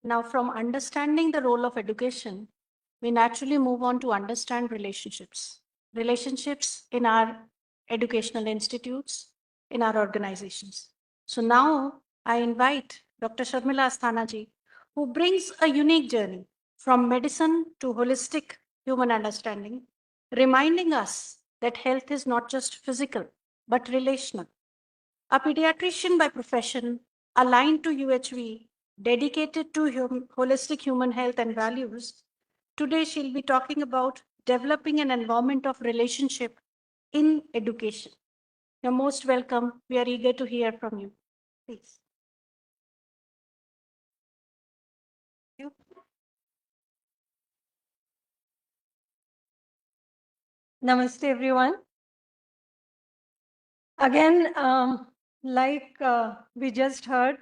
Now, from understanding the role of education, we naturally move on to understand relationships. Relationships in our educational institutes, in our organizations. So now I invite Dr. Sharmila Asthana ji, who brings a unique journey from medicine to holistic human understanding, reminding us that health is not just physical, but relational. A pediatrician by profession, aligned to UHV, dedicated to holistic human health and values, today she'll be talking about developing an environment of relationship in education. You're most welcome. We are eager to hear from you. Please. Thank you. Namaste, everyone. Again, like we just heard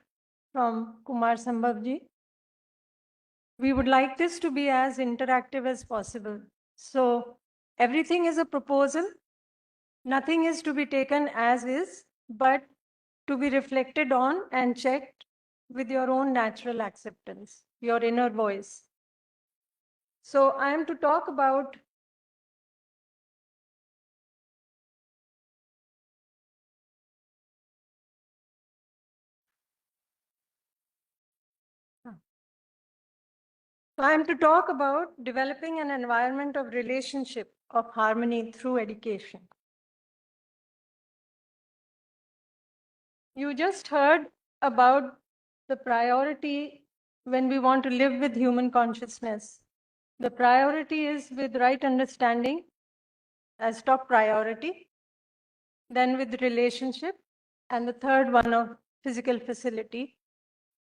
from Kumar Sambhavji, we would like this to be as interactive as possible. So everything is a proposal. Nothing is to be taken as is, but to be reflected on and checked with your own natural acceptance, your inner voice. So I am to talk about developing an environment of relationship, of harmony through education. You just heard about the priority when we want to live with human consciousness. The priority is with right understanding as top priority, then with relationship, and the third one of physical facility.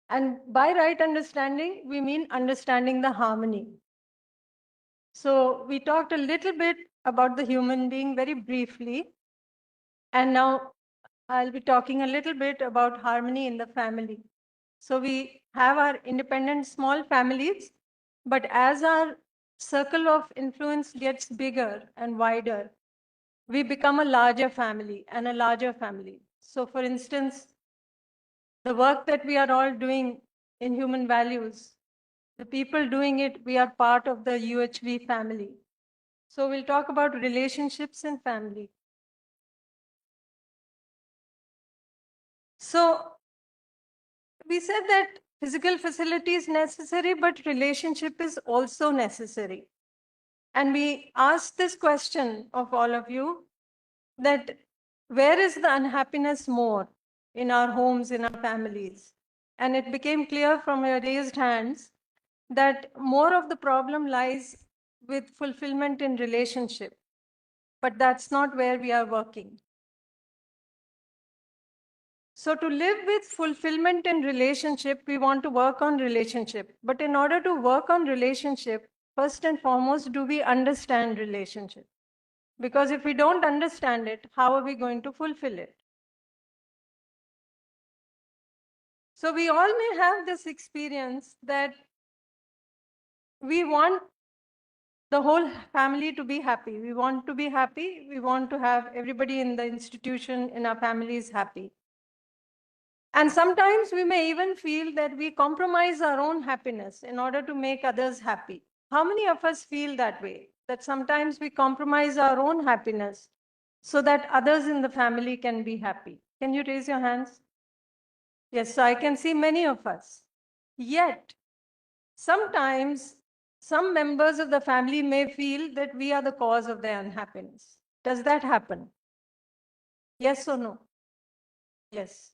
And by right understanding, we mean understanding the harmony. So we talked a little bit about the human being very briefly. And now I'll be talking a little bit about harmony in the family. So we have our independent small families, but as our circle of influence gets bigger and wider, we become a larger family and a larger family. So for instance, the work that we are all doing in human values, the people doing it, we are part of the UHV family. So we'll talk about relationships in family. So we said that physical facility is necessary, but relationship is also necessary. And we asked this question of all of you, that where is the unhappiness more in our homes, in our families? And it became clear from your raised hands that more of the problem lies with fulfillment in relationship, but that's not where we are working. So to live with fulfillment in relationship, we want to work on relationship. But in order to work on relationship, first and foremost, do we understand relationship? Because if we don't understand it, how are we going to fulfill it? So we all may have this experience that we want the whole family to be happy. We want to be happy. We want to have everybody in the institution, in our families happy. And sometimes we may even feel that we compromise our own happiness in order to make others happy. How many of us feel that way? That sometimes we compromise our own happiness so that others in the family can be happy. Can you raise your hands? Yes, so I can see many of us. Yet, sometimes some members of the family may feel that we are the cause of their unhappiness. Does that happen? Yes or no? Yes.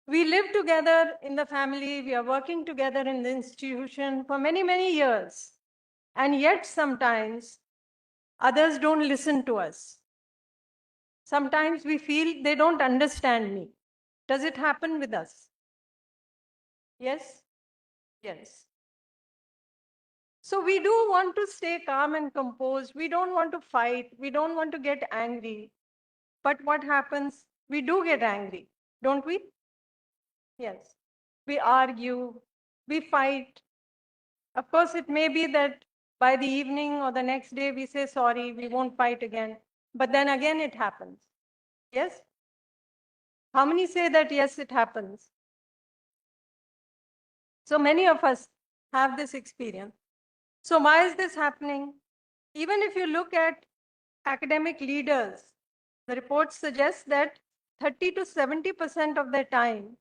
We live together in the family, we are working together in the institution for many, many years. And yet sometimes others don't listen to us. Sometimes we feel they don't understand me. Does it happen with us? Yes? Yes. So we do want to stay calm and composed. We don't want to fight. We don't want to get angry. But what happens? We do get angry, don't we? Yes. We argue, we fight. Of course, it may be that by the evening or the next day we say sorry, we won't fight again. But then again it happens. Yes? How many say that yes, it happens? So many of us have this experience. So why is this happening? Even if you look at academic leaders, the reports suggest that 30 to 70% of their time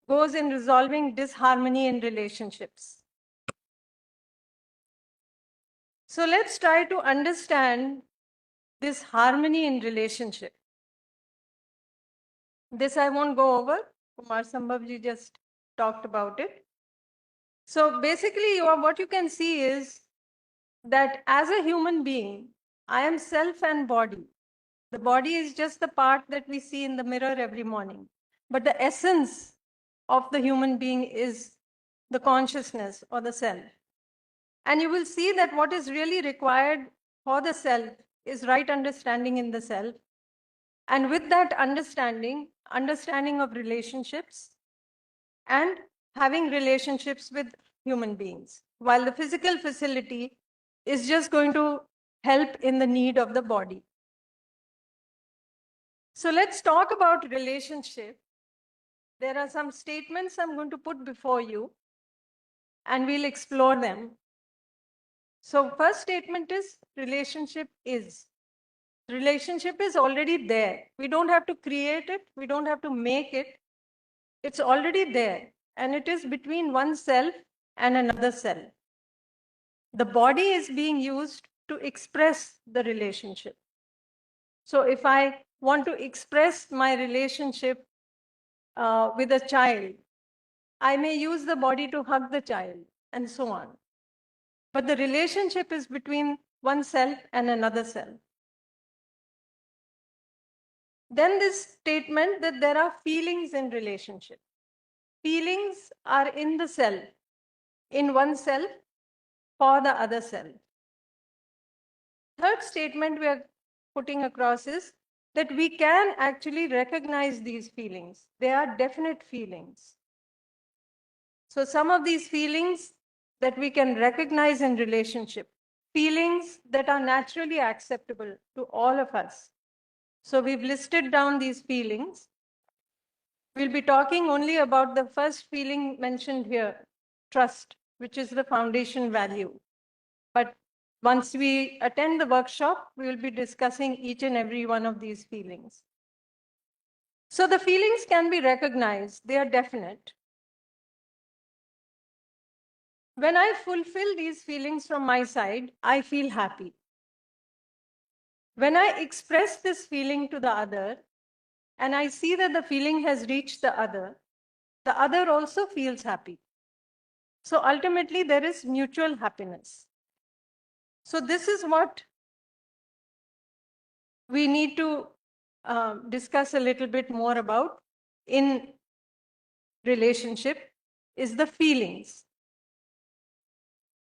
goes in resolving disharmony in relationships. So let's try to understand this harmony in relationship. This I won't go over. Kumar Sambhavji just talked about it. So basically, what you can see is that as a human being, I am self and body. The body is just the part that we see in the mirror every morning. But the essence of the human being is the consciousness or the self. And you will see that what is really required for the self is right understanding in the self. And with that understanding of relationships and having relationships with human beings, while the physical facility is just going to help in the need of the body. So let's talk about relationship. There are some statements I'm going to put before you, and we'll explore them. So first statement is relationship is. Relationship is already there. We don't have to create it. We don't have to make it. It's already there. And it is between one self and another self. The body is being used to express the relationship. So if I want to express my relationship with a child, I may use the body to hug the child and so on. But the relationship is between one self and another self. Then this statement that there are feelings in relationship. Feelings are in the self, in one self for the other self. Third statement we are putting across is that we can actually recognize these feelings. They are definite feelings. So some of these feelings that we can recognize in relationship, feelings that are naturally acceptable to all of us. So we've listed down these feelings. We'll be talking only about the first feeling mentioned here, trust, which is the foundation value. But once we attend the workshop, we will be discussing each and every one of these feelings. So the feelings can be recognized. They are definite. When I fulfill these feelings from my side, I feel happy. When I express this feeling to the other, and I see that the feeling has reached the other also feels happy. So ultimately, there is mutual happiness. So this is what we need to discuss a little bit more about in relationship is the feelings.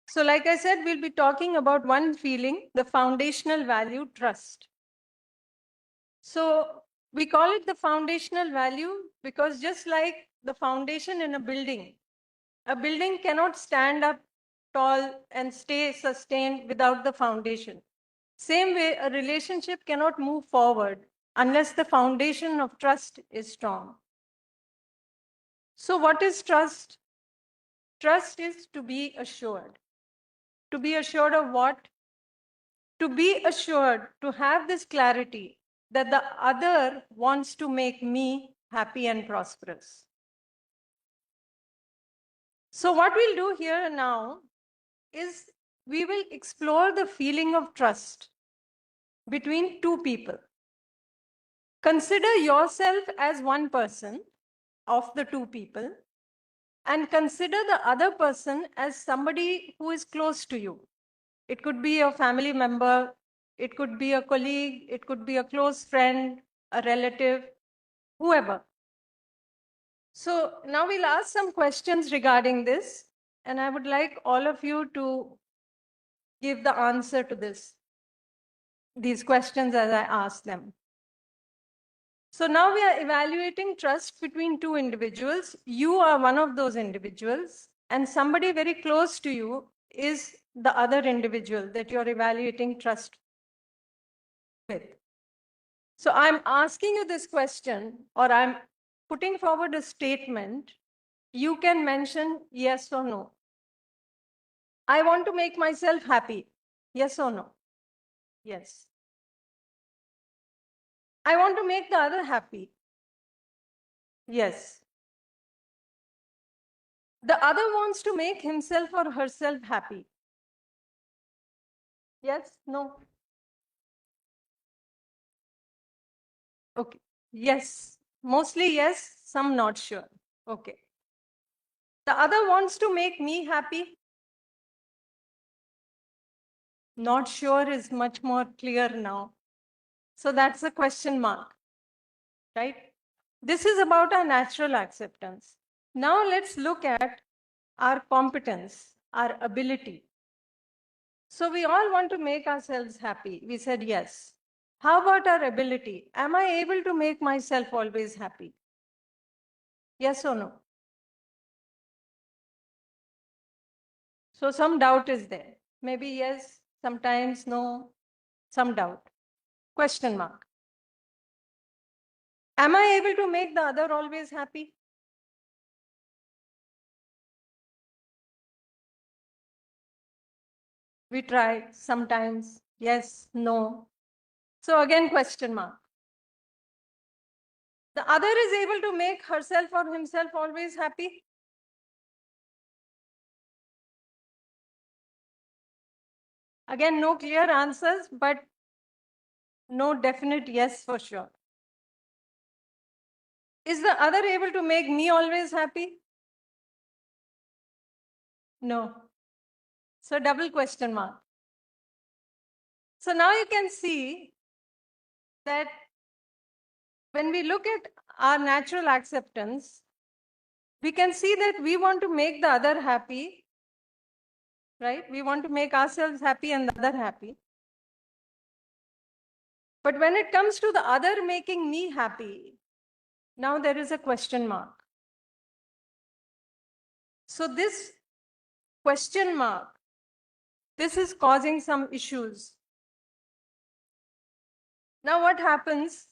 So like I said, we'll be talking about one feeling, the foundational value, trust. So we call it the foundational value because just like the foundation in a building cannot stand up tall and stay sustained without the foundation. Same way, a relationship cannot move forward unless the foundation of trust is strong. So what is trust? Trust is to be assured. To be assured of what? To be assured, to have this clarity that the other wants to make me happy and prosperous. So what we'll do here now is we will explore the feeling of trust between two people. Consider yourself as one person of the two people and consider the other person as somebody who is close to you. It could be a family member, it could be a colleague, it could be a close friend, a relative, whoever. So now we'll ask some questions regarding this, and I would like all of you to give the answer to these questions as I ask them. So now we are evaluating trust between two individuals. You are one of those individuals, and somebody very close to you is the other individual that you're evaluating trust with. So I'm asking you this question, or I'm putting forward a statement you can mention yes or no. I want to make myself happy. Yes or no? Yes. I want to make the other happy. Yes. The other wants to make himself or herself happy. Yes? No? Okay. Yes. Mostly yes, some not sure. Okay. The other wants to make me happy. Not sure is much more clear now. So that's a question mark, right? This is about our natural acceptance. Now let's look at our competence, our ability. So we all want to make ourselves happy. We said yes. How about our ability? Am I able to make myself always happy? Yes or no? So some doubt is there. Maybe yes, sometimes no, some doubt. Question mark. Am I able to make the other always happy? We try sometimes, yes, no. So again, question mark. The other is able to make herself or himself always happy? Again, no clear answers, but no definite yes for sure. Is the other able to make me always happy? No. So double question mark. So now you can see that when we look at our natural acceptance, we can see that we want to make the other happy, right? We want to make ourselves happy and the other happy. But when it comes to the other making me happy, now there is a question mark. So this question mark, this is causing some issues. Now what happens?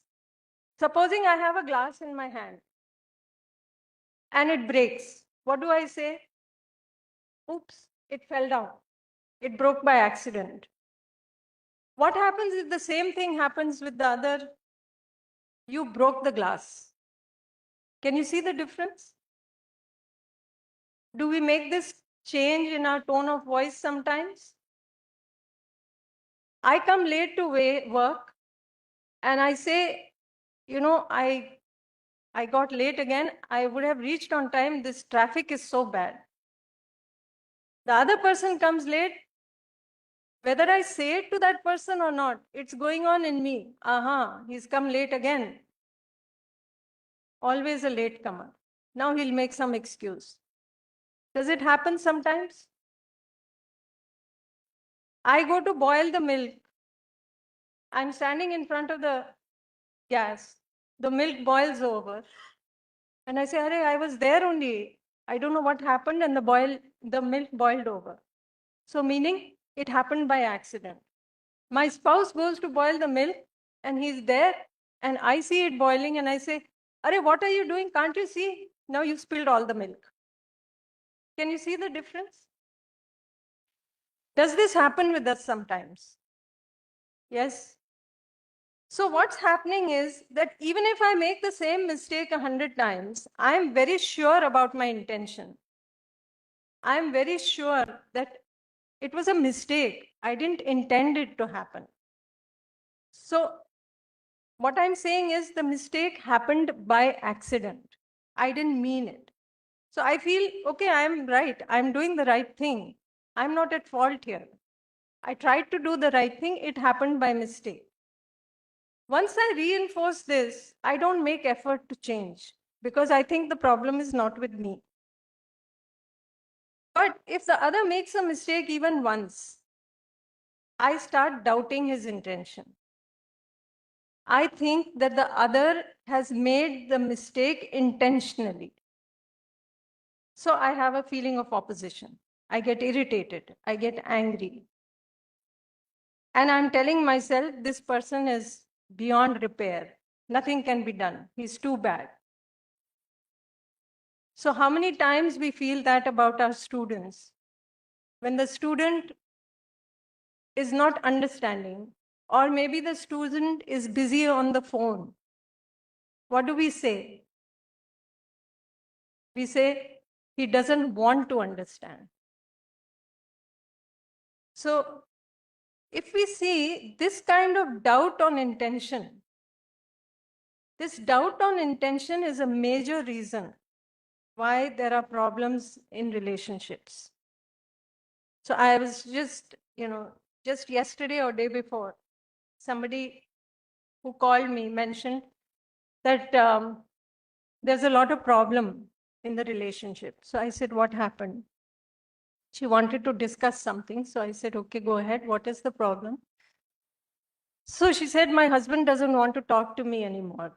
Supposing I have a glass in my hand and it breaks. What do I say? Oops, it fell down. It broke by accident. What happens if the same thing happens with the other? You broke the glass. Can you see the difference? Do we make this change in our tone of voice sometimes? I come late to work and I say, you know, I got late again. I would have reached on time. This traffic is so bad. The other person comes late. Whether I say it to that person or not, it's going on in me. He's come late again. Always a late comer. Now he'll make some excuse. Does it happen sometimes? I go to boil the milk. I'm standing in front of the gas. The milk boils over. And I say, Arey, I was there only. I don't know what happened, and the milk boiled over. So meaning it happened by accident. My spouse goes to boil the milk and he's there and I see it boiling and I say, Arey, what are you doing? Can't you see? Now you spilled all the milk. Can you see the difference? Does this happen with us sometimes? Yes. So what's happening is that even if I make the same mistake 100 times, I'm very sure about my intention. I'm very sure that it was a mistake. I didn't intend it to happen. So what I'm saying is the mistake happened by accident. I didn't mean it. So I feel, okay, I'm right. I'm doing the right thing. I'm not at fault here. I tried to do the right thing. It happened by mistake. Once I reinforce this, I don't make effort to change because I think the problem is not with me. But if the other makes a mistake even once, I start doubting his intention. I think that the other has made the mistake intentionally. So I have a feeling of opposition. I get irritated. I get angry. And I'm telling myself, this person is beyond repair. Nothing can be done. He's too bad. So how many times we feel that about our students? When the student is not understanding, or maybe the student is busy on the phone, what do we say? We say, he doesn't want to understand. So if we see this kind of doubt on intention, this doubt on intention is a major reason why there are problems in relationships. So I was just yesterday or day before, somebody who called me mentioned that there's a lot of problem in the relationship. So I said, what happened? She wanted to discuss something. So I said, okay, go ahead. What is the problem? So she said, my husband doesn't want to talk to me anymore.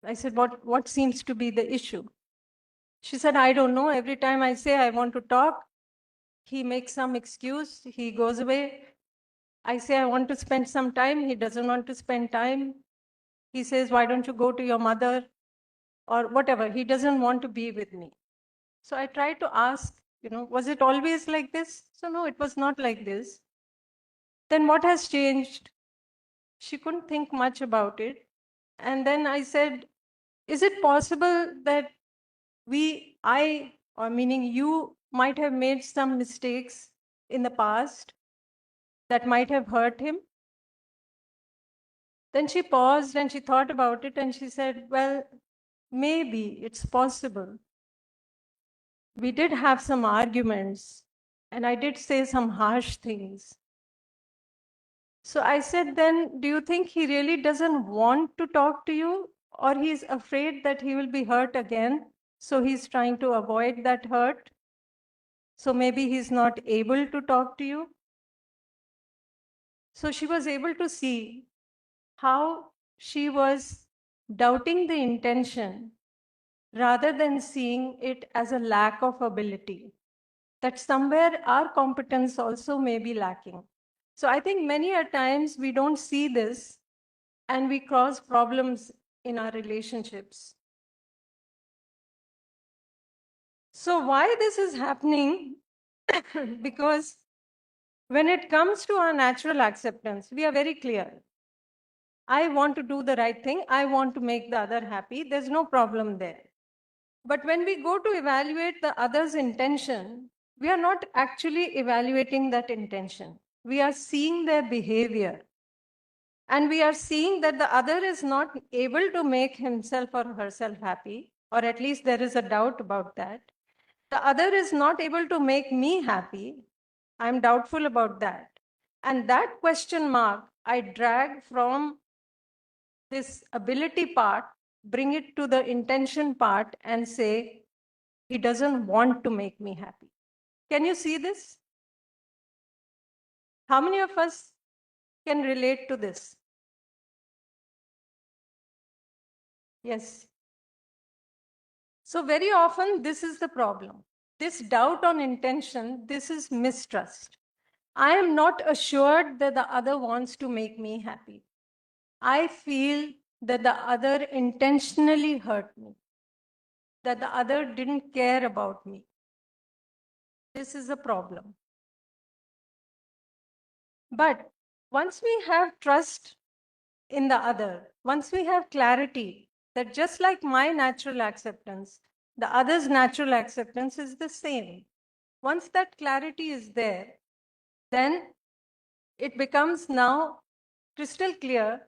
I said, what seems to be the issue? She said, I don't know. Every time I say I want to talk, he makes some excuse. He goes away. I say, I want to spend some time. He doesn't want to spend time. He says, why don't you go to your mother? Or whatever. He doesn't want to be with me. So I tried to ask, was it always like this? So no, it was not like this. Then what has changed? She couldn't think much about it. And then I said, is it possible that meaning you, might have made some mistakes in the past that might have hurt him? Then she paused and she thought about it and she said, well, maybe it's possible. We did have some arguments and I did say some harsh things. So I said, then do you think he really doesn't want to talk to you, or he's afraid that he will be hurt again? So he's trying to avoid that hurt. So maybe he's not able to talk to you. So she was able to see how she was doubting the intention rather than seeing it as a lack of ability, that somewhere our competence also may be lacking. So I think many a times we don't see this and we cause problems in our relationships. So why this is happening? Because when it comes to our natural acceptance, we are very clear. I want to do the right thing. I want to make the other happy. There's no problem there. But when we go to evaluate the other's intention, we are not actually evaluating that intention. We are seeing their behavior. And we are seeing that the other is not able to make himself or herself happy, or at least there is a doubt about that. The other is not able to make me happy. I'm doubtful about that. And that question mark I drag from this ability part, bring it to the intention part, and say, he doesn't want to make me happy. Can you see this? How many of us can relate to this? Yes. So very often, this is the problem. This doubt on intention, this is mistrust. I am not assured that the other wants to make me happy. I feel that the other intentionally hurt me, that the other didn't care about me. This is a problem. But once we have trust in the other, once we have clarity that just like my natural acceptance, the other's natural acceptance is the same. Once that clarity is there, then it becomes now crystal clear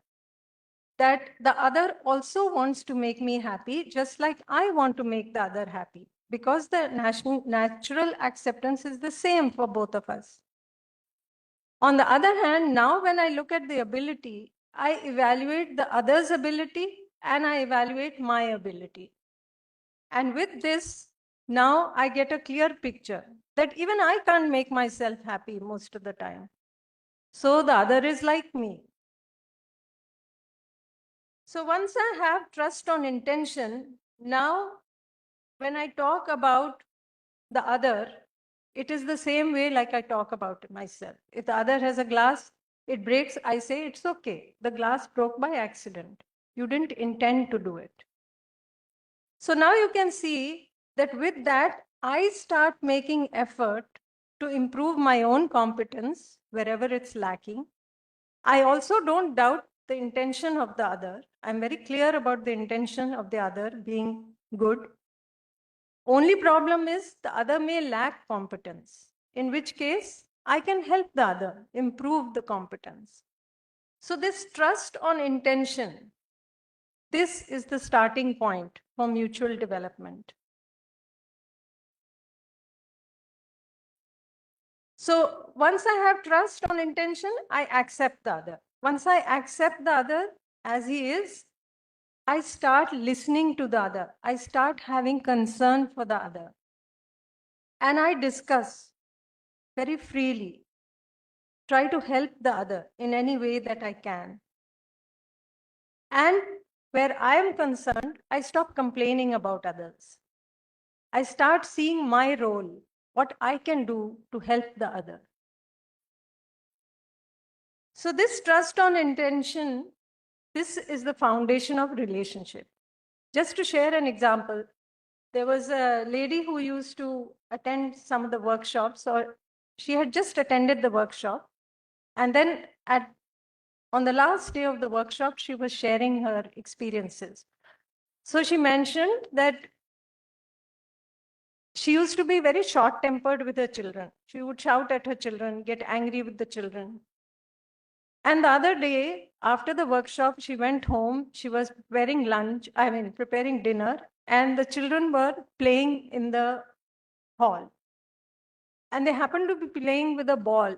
that the other also wants to make me happy, just like I want to make the other happy, because the natural acceptance is the same for both of us. On the other hand, now when I look at the ability, I evaluate the other's ability and I evaluate my ability. And with this, now I get a clear picture that even I can't make myself happy most of the time. So the other is like me. So once I have trust on intention, now when I talk about the other, it is the same way like I talk about myself. If the other has a glass, it breaks, I say it's okay. The glass broke by accident. You didn't intend to do it. So now you can see that with that, I start making effort to improve my own competence wherever it's lacking. I also don't doubt the intention of the other. I'm very clear about the intention of the other being good. Only problem is the other may lack competence, in which case I can help the other improve the competence. So this trust on intention, this is the starting point for mutual development. So once I have trust on intention, I accept the other. Once I accept the other as he is, I start listening to the other. I start having concern for the other. And I discuss very freely, try to help the other in any way that I can. And where I am concerned, I stop complaining about others. I start seeing my role, what I can do to help the other. So this trust on intention, this is the foundation of relationship. Just to share an example, there was a lady who used to attend some of the workshops, or she had just attended the workshop. And then on the last day of the workshop, she was sharing her experiences. So she mentioned that she used to be very short-tempered with her children. She would shout at her children, get angry with the children. And the other day, after the workshop, she went home. She was preparing dinner, and the children were playing in the hall. And they happened to be playing with a ball.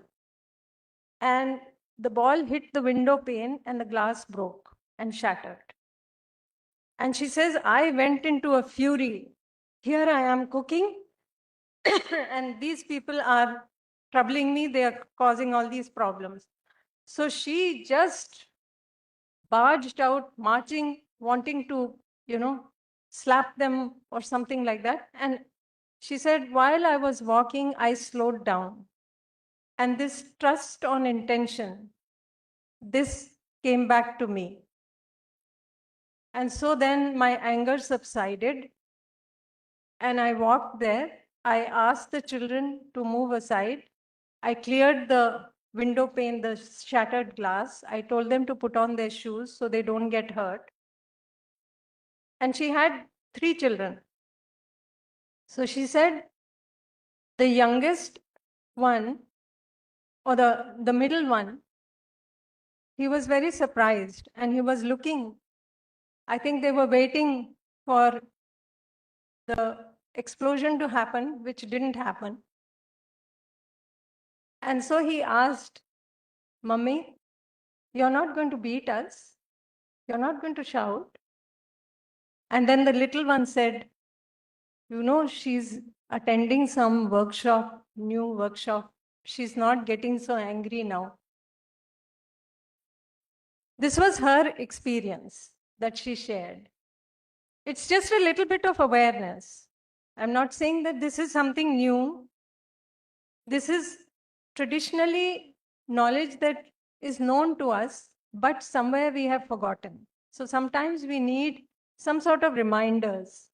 And the ball hit the window pane, and the glass broke and shattered. And she says, I went into a fury. Here I am cooking, and these people are troubling me. They are causing all these problems. So she just barged out, marching, wanting to, slap them or something like that. And she said, while I was walking, I slowed down. And this trust on intention, this came back to me. And so then my anger subsided, and I walked there. I asked the children to move aside. I cleared the window pane, the shattered glass. I told them to put on their shoes so they don't get hurt. And she had 3 children. So she said, the youngest one, or the middle one, he was very surprised, and he was looking. I think they were waiting for the explosion to happen, which didn't happen. And so he asked, Mummy, you're not going to beat us? You're not going to shout? And then the little one said, she's attending some workshop, new workshop. She's not getting so angry now. This was her experience that she shared. It's just a little bit of awareness. I'm not saying that this is something new. This is traditionally knowledge that is known to us, but somewhere we have forgotten. So sometimes we need some sort of reminders.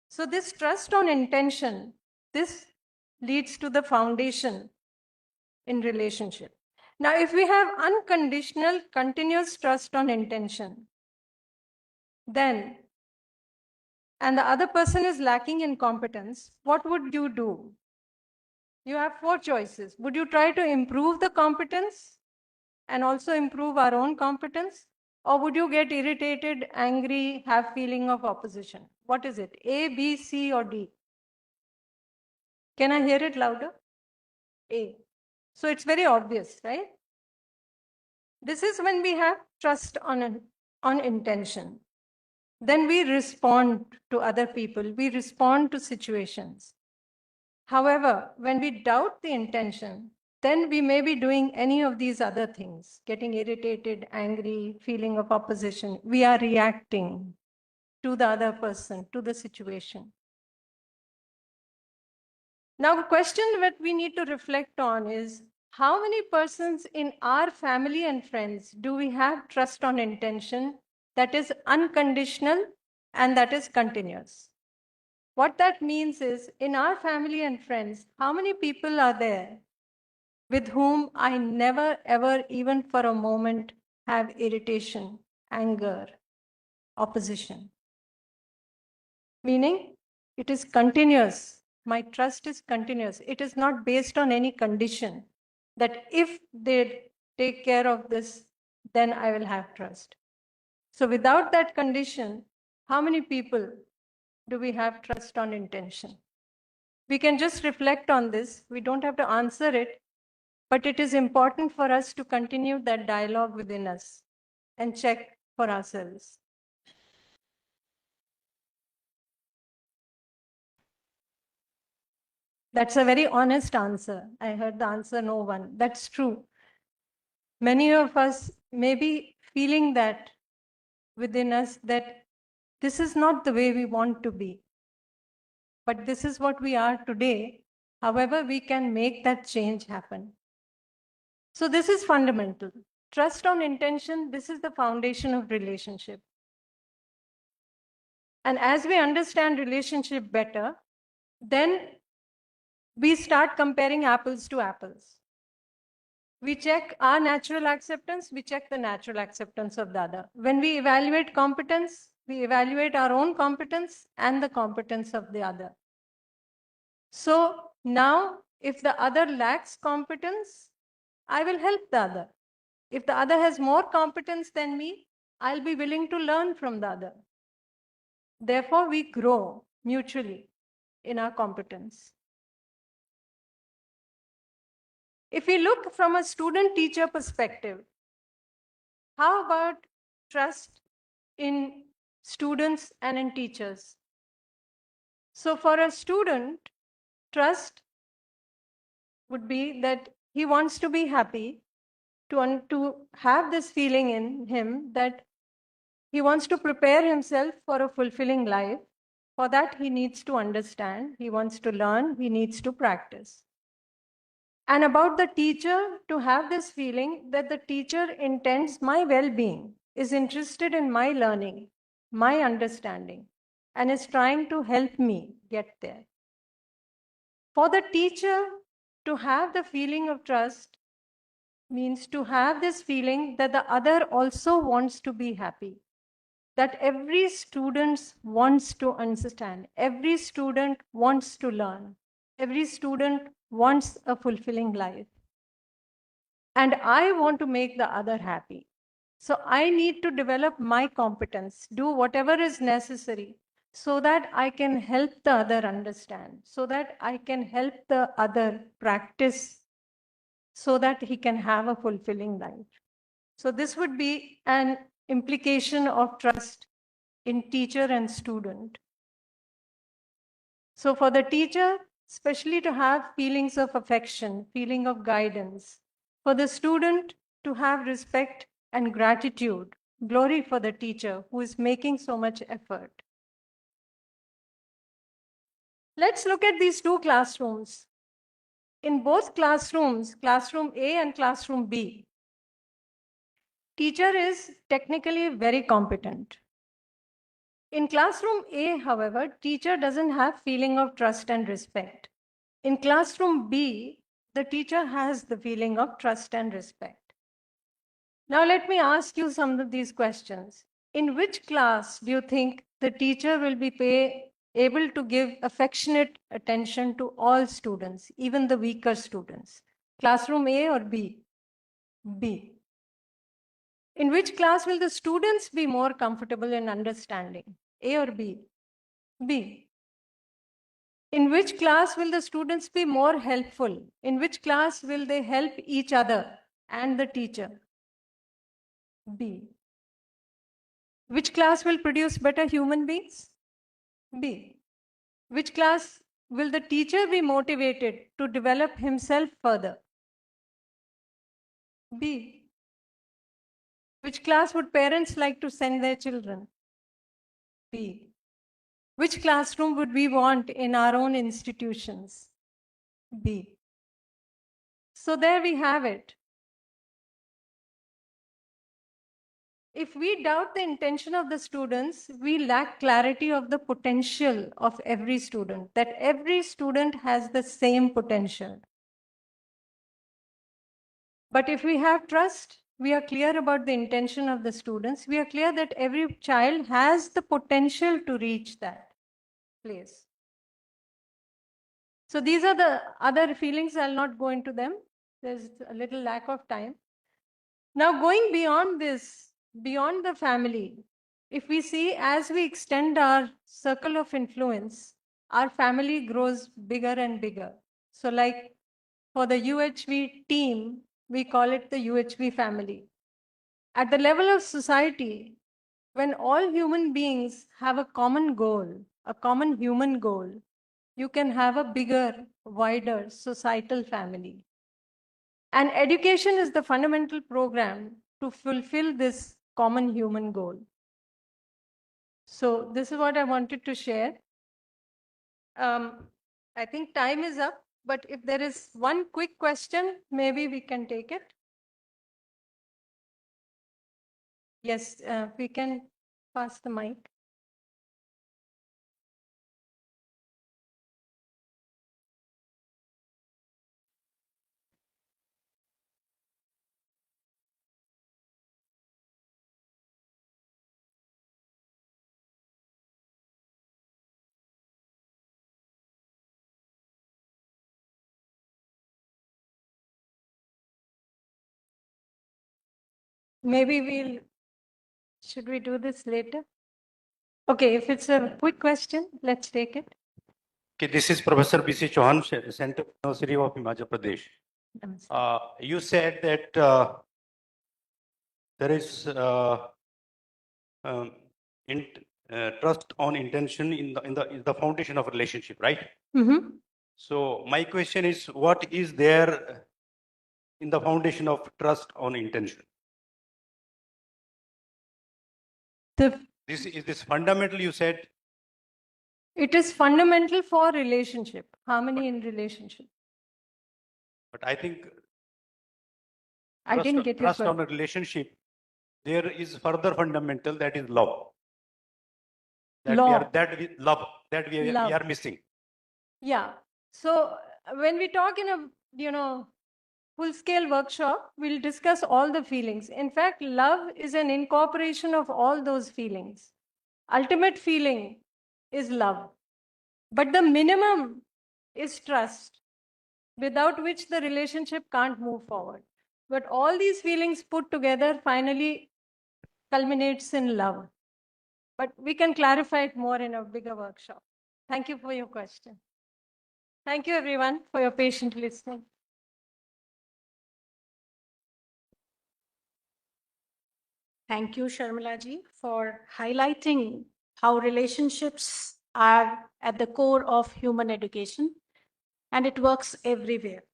So this trust on intention, this leads to the foundation in relationship. Now, if we have unconditional, continuous trust on intention, then, and the other person is lacking in competence, what would you do? You have 4 choices. Would you try to improve the competence and also improve our own competence? Or would you get irritated, angry, have feeling of opposition? What is it? A, B, C, or D? Can I hear it louder? A. So it's very obvious, right? This is when we have trust on intention. Then we respond to other people. We respond to situations. However, when we doubt the intention, then we may be doing any of these other things, getting irritated, angry, feeling of opposition. We are reacting to the other person, to the situation. Now, the question that we need to reflect on is, how many persons in our family and friends do we have trust on intention that is unconditional and that is continuous. What that means is, in our family and friends, how many people are there with whom I never, ever, even for a moment, have irritation, anger, opposition? Meaning, it is continuous. My trust is continuous. It is not based on any condition that if they take care of this, then I will have trust. So without that condition, how many people do we have trust on intention? We can just reflect on this. We don't have to answer it, but it is important for us to continue that dialogue within us and check for ourselves. That's a very honest answer. I heard the answer, no one. That's true. Many of us may be feeling that within us, that this is not the way we want to be, but this is what we are today. However, we can make that change happen. So this is fundamental. Trust on intention, this is the foundation of relationship. And as we understand relationship better, then we start comparing apples to apples. We check our natural acceptance, we check the natural acceptance of the other. When we evaluate competence, we evaluate our own competence and the competence of the other. So now, if the other lacks competence, I will help the other. If the other has more competence than me, I'll be willing to learn from the other. Therefore, we grow mutually in our competence. If we look from a student-teacher perspective, how about trust in students and in teachers? So for a student, trust would be that he wants to be happy, to have this feeling in him that he wants to prepare himself for a fulfilling life. For that, he needs to understand, he wants to learn, he needs to practice. And about the teacher, to have this feeling that the teacher intends my well-being, is interested in my learning, my understanding, and is trying to help me get there. For the teacher to have the feeling of trust means to have this feeling that the other also wants to be happy, that every student wants to understand, every student wants to learn, every student wants a fulfilling life. And I want to make the other happy. So I need to develop my competence, do whatever is necessary so that I can help the other understand, so that I can help the other practice, so that he can have a fulfilling life. So this would be an implication of trust in teacher and student. So for the teacher, especially to have feelings of affection, feeling of guidance. For the student, to have respect and gratitude, glory for the teacher who is making so much effort. Let's look at these two classrooms. In both classrooms, classroom A and classroom B, teacher is technically very competent. In classroom A, however, teacher doesn't have feeling of trust and respect. In classroom B, the teacher has the feeling of trust and respect. Now let me ask you some of these questions. In which class do you think the teacher will be able to give affectionate attention to all students, even the weaker students? Classroom A or B? B. In which class will the students be more comfortable in understanding? A or B? B. In which class will the students be more helpful? In which class will they help each other and the teacher? B. Which class will produce better human beings? B. Which class will the teacher be motivated to develop himself further? B. Which class would parents like to send their children? B. Which classroom would we want in our own institutions? B. So there we have it. if we doubt the intention of the students, we lack clarity of the potential of every student, that every student has the same potential. But if we have trust, we are clear about the intention of the students, we are clear that every child has the potential to reach that place. So these are the other feelings. I'll not go into them. There's a little lack of time. Now, going beyond this, beyond the family, if we see as we extend our circle of influence, our family grows bigger and bigger. So, like for the UHV team, we call it the UHV family. At the level of society, when all human beings have a common goal, a common human goal, you can have a bigger, wider societal family. And education is the fundamental program to fulfill this common human goal. So this is what I wanted to share. I think time is up, but if there is one quick question, maybe we can take it. Yes, we can pass the mic. Maybe should we do this later? Okay, if it's a quick question, let's take it. Okay, this is Professor B.C. Chauhan, Center University of Himachal Pradesh. You said that there is trust on intention in the foundation of relationship, right? Mm-hmm. So my question is, what is there in the foundation of trust on intention? This is fundamental, you said. It is fundamental for relationship, harmony in relationship. But I think I didn't get your trust on a relationship, there is further fundamental, that is love. Love that we are missing. Yeah. So when we talk in a full-scale workshop, we'll discuss all the feelings. In fact, love is an incorporation of all those feelings. Ultimate feeling is love. But the minimum is trust, without which the relationship can't move forward. But all these feelings put together finally culminates in love. But we can clarify it more in a bigger workshop. Thank you for your question. Thank you, everyone, for your patient listening. Thank you, Sharmila ji, for highlighting how relationships are at the core of human education, and it works everywhere.